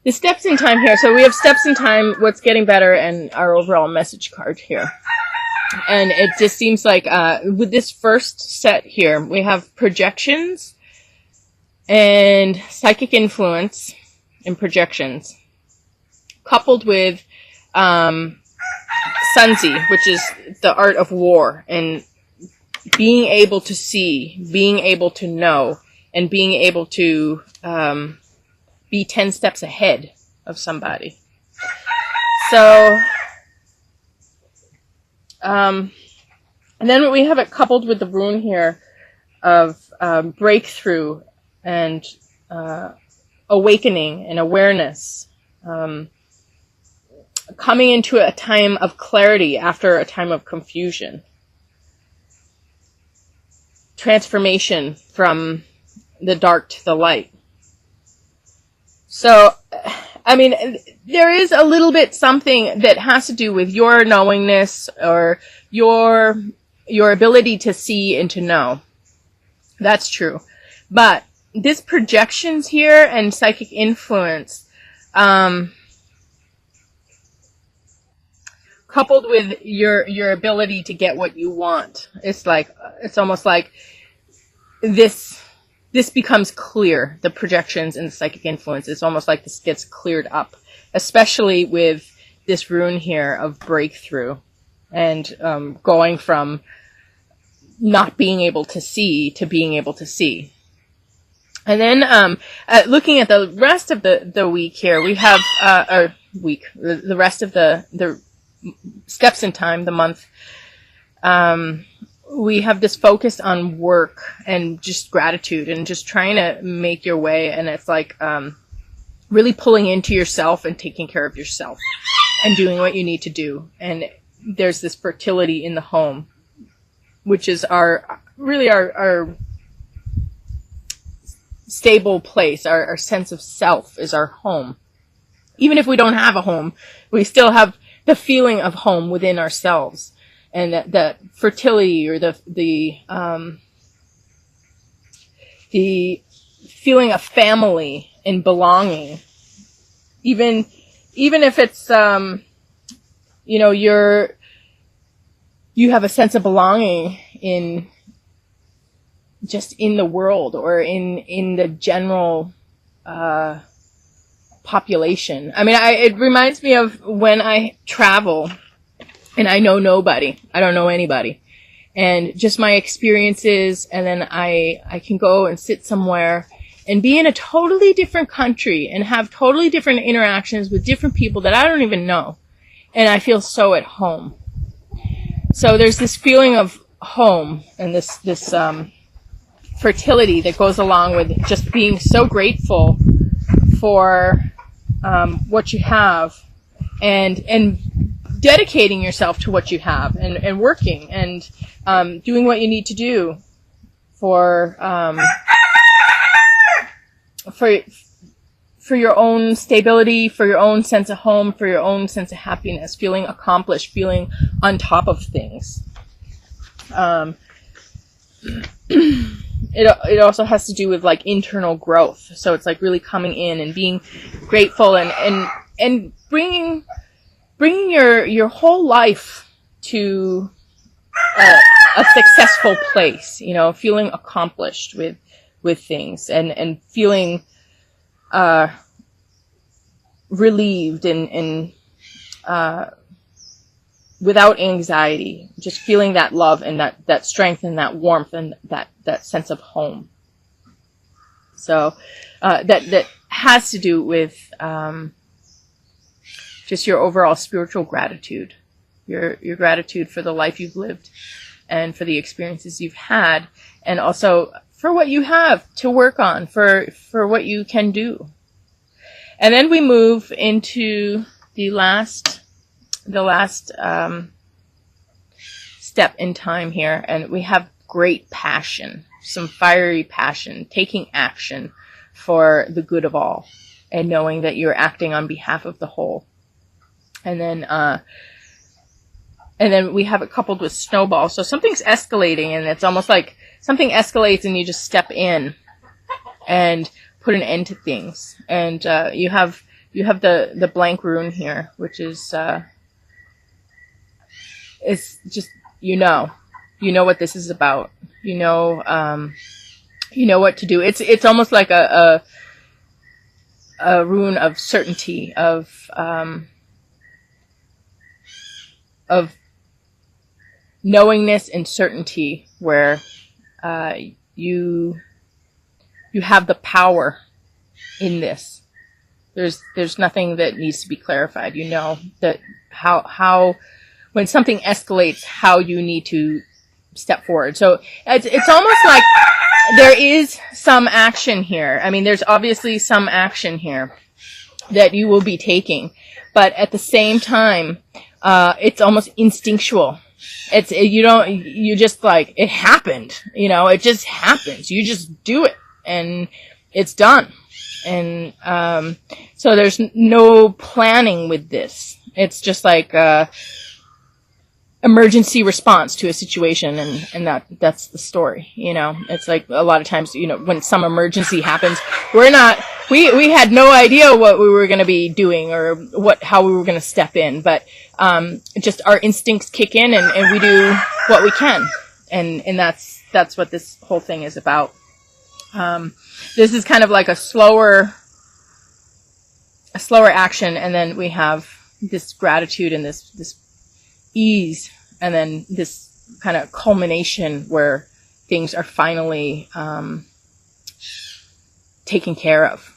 the steps in time here. So we have steps in time, what's getting better, and our overall message card here. And it just seems like with this first set here, we have projections and psychic influence and projections, coupled with Sunzi, which is the art of war, and being able to see, being able to know, and being able to be 10 steps ahead of somebody. So, and then we have it coupled with the rune here of breakthrough and awakening and awareness, coming into a time of clarity after a time of confusion, transformation from the dark to the light. So, I mean, there is a little bit something that has to do with your knowingness or your ability to see and to know. That's true. But this projections here and psychic influence, coupled with your ability to get what you want, it's almost like this becomes clear, the projections and the psychic influence. It's almost like this gets cleared up, especially with this rune here of breakthrough and going from not being able to see to being able to see. And then looking at the rest of the week here, we have the rest of the steps in time, the month. We have this focus on work and just gratitude and just trying to make your way. And it's like really pulling into yourself and taking care of yourself and doing what you need to do. And there's this fertility in the home, which is our stable place. Our sense of self is our home. Even if we don't have a home, we still have the feeling of home within ourselves. And that fertility or the feeling of family and belonging, even if it's you have a sense of belonging in the world or in the general population. I mean, it reminds me of when I travel. And I know nobody. I don't know anybody. And just my experiences, and then I can go and sit somewhere and be in a totally different country and have totally different interactions with different people that I don't even know. And I feel so at home. So there's this feeling of home and this fertility that goes along with just being so grateful for what you have and dedicating yourself to what you have and working and doing what you need to do for your own stability, for your own sense of home, for your own sense of happiness, feeling accomplished, feeling on top of things. It also has to do with like internal growth. So it's like really coming in and being grateful and bringing your whole life to a successful place, feeling accomplished with things and feeling relieved and without anxiety, just feeling that love and that strength and that warmth and that sense of home. So that has to do with just your overall spiritual gratitude, your gratitude for the life you've lived and for the experiences you've had, and also for what you have to work on, for what you can do. And then we move into the last step in time here, and we have great passion, some fiery passion, taking action for the good of all, and knowing that you're acting on behalf of the whole. And then we have it coupled with snowball. So something's escalating, and it's almost like something escalates and you just step in and put an end to things. And you have you have the blank rune here, which is it's just, you know what this is about. You know what to do. It's almost like a rune of certainty, of knowingness and certainty, where you have the power in this. There's nothing that needs to be clarified. You know that how when something escalates, how you need to step forward. So it's almost like there is some action here. I mean, there's obviously some action here that you will be taking, but at the same time, it's almost instinctual. You just like, it happened, it just happens. You just do it and it's done. And, so there's no planning with this. It's just like, emergency response to a situation, and that's the story. It's like a lot of times, when some emergency happens, we had no idea what we were going to be doing or how we were going to step in, but just our instincts kick in and we do what we can, and that's what this whole thing is about. This is kind of like a slower action, and then we have this gratitude and this ease, and then this kind of culmination where things are finally taken care of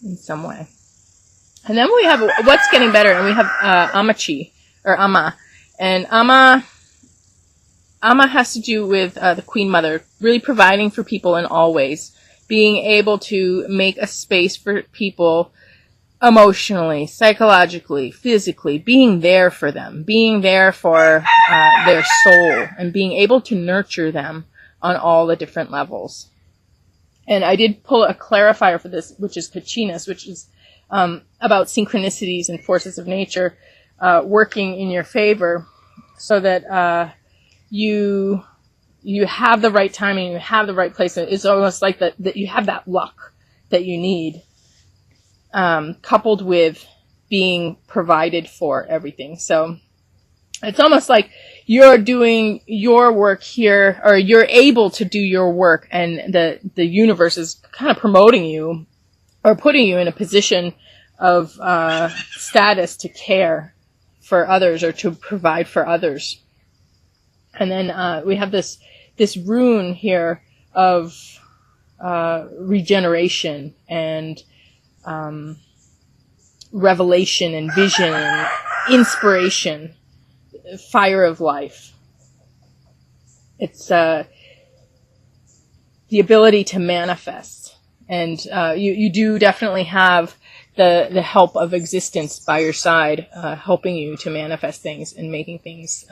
in some way. And then we have what's getting better, and we have Amachi, or Ama. And Ama has to do with the Queen Mother, really providing for people in all ways, being able to make a space for people emotionally, psychologically, physically, being there for them, being there for their soul, and being able to nurture them on all the different levels. And I did pull a clarifier for this, which is Kachinas, which is about synchronicities and forces of nature working in your favor, so that you have the right timing, you have the right place. It's almost like that you have that luck that you need, coupled with being provided for everything. So it's almost like you're doing your work here, or you're able to do your work, and the universe is kind of promoting you or putting you in a position of status to care for others or to provide for others. And then we have this rune here of regeneration and revelation and vision and inspiration, fire of life. It's the ability to manifest, and you do definitely have the help of existence by your side, helping you to manifest things and making things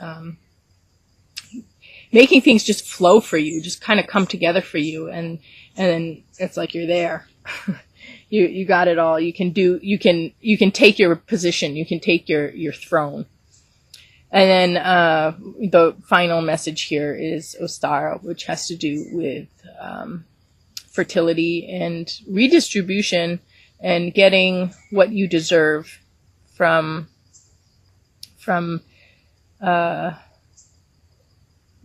just flow for you, just kind of come together for you, and then it's like you're there. You got it all. You can take your position. You can take your throne. And then the final message here is Ostara, which has to do with fertility and redistribution and getting what you deserve from the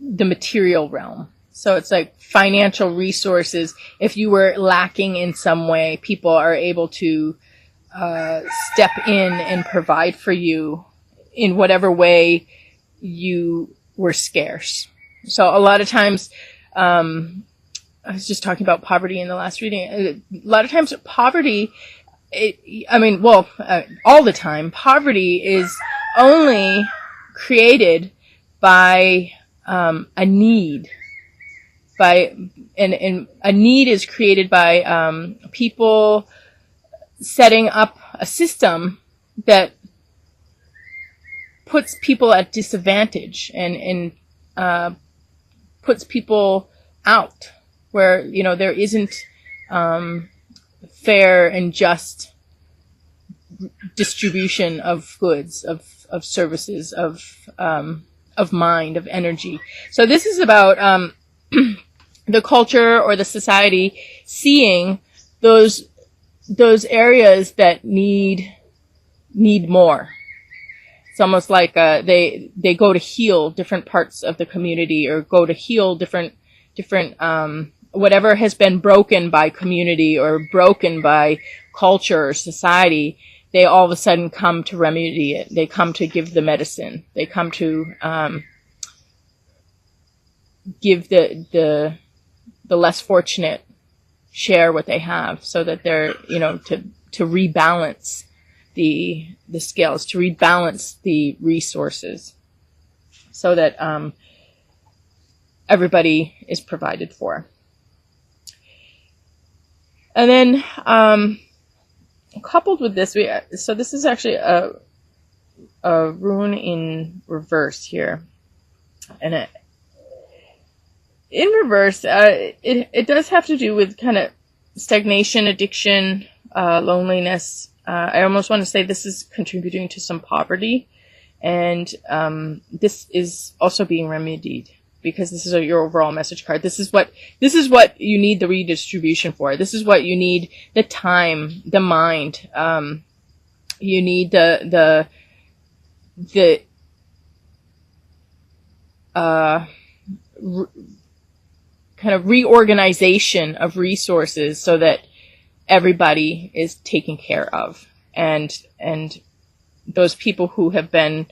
material realm. So it's like financial resources. If you were lacking in some way, people are able to step in and provide for you in whatever way you were scarce. So a lot of times, I was just talking about poverty in the last reading. A lot of times poverty, all the time, poverty is only created by a need. And a need is created by people setting up a system that puts people at disadvantage and puts people out where there isn't fair and just distribution of goods, of services, of mind, of energy. So this is about the culture or the society seeing those areas that need need more. It's almost like they go to heal different parts of the community, or go to heal different whatever has been broken by community or broken by culture or society. They all of a sudden come to remedy it. They come to give the medicine. They come to give the less fortunate share what they have, so that they're, to rebalance the scales, to rebalance the resources, so that everybody is provided for. And then coupled with this, so this is actually a rune in reverse here, and in reverse, it does have to do with kind of stagnation, addiction, loneliness. I almost want to say this is contributing to some poverty, and this is also being remedied, because this is your overall message card. This is what you need the redistribution for. This is what you need the time, the mind. You need the kind of reorganization of resources, so that everybody is taken care of, and those people who have been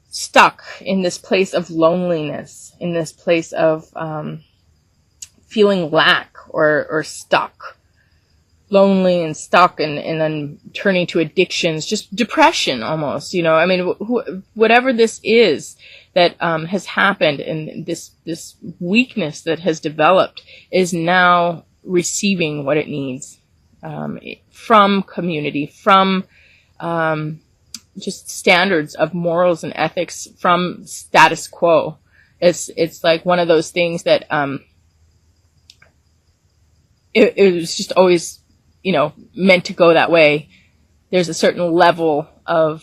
stuck in this place of loneliness, in this place of feeling lack or stuck, lonely and stuck, and then turning to addictions, just depression almost, I mean, whatever this is that has happened, and this weakness that has developed is now receiving what it needs from community, from just standards of morals and ethics, from status quo. It's like one of those things that it was just always, meant to go that way. There's a certain level of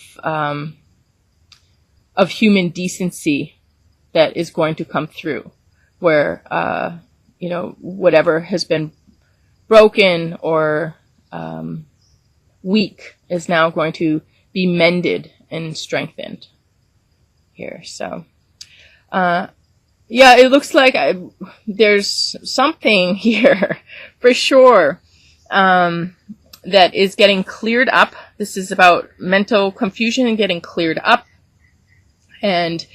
human decency that is going to come through, where whatever has been broken or weak is now going to be mended and strengthened here. So it looks like there's something here for sure that is getting cleared up. This is about mental confusion and getting cleared up, and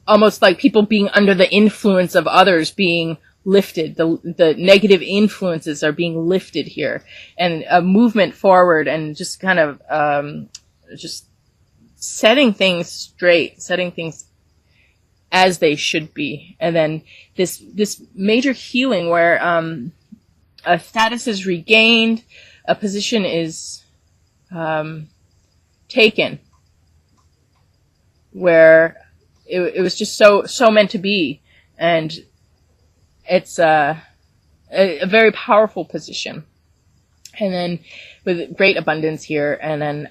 almost like people being under the influence of others being lifted. The negative influences are being lifted here, and a movement forward, and just kind of just setting things straight, setting things as they should be. And then this major healing where a status is regained, a position is taken, where it was just so meant to be, and it's a very powerful position. And then with great abundance here, and then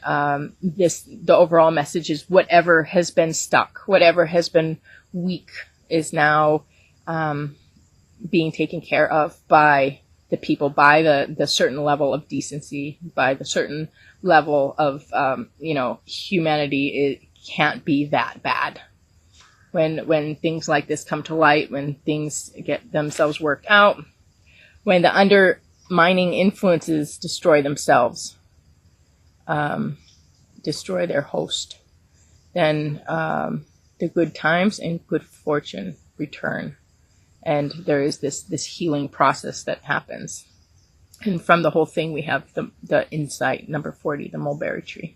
the overall message is whatever has been stuck, whatever has been weak, is now being taken care of by the people, by the certain level of decency, by the certain level of humanity. It can't be that bad. When things like this come to light, when things get themselves worked out, when the undermining influences destroy themselves, destroy their host, then the good times and good fortune return. And there is this healing process that happens. And from the whole thing, we have the insight, number 40, the mulberry tree.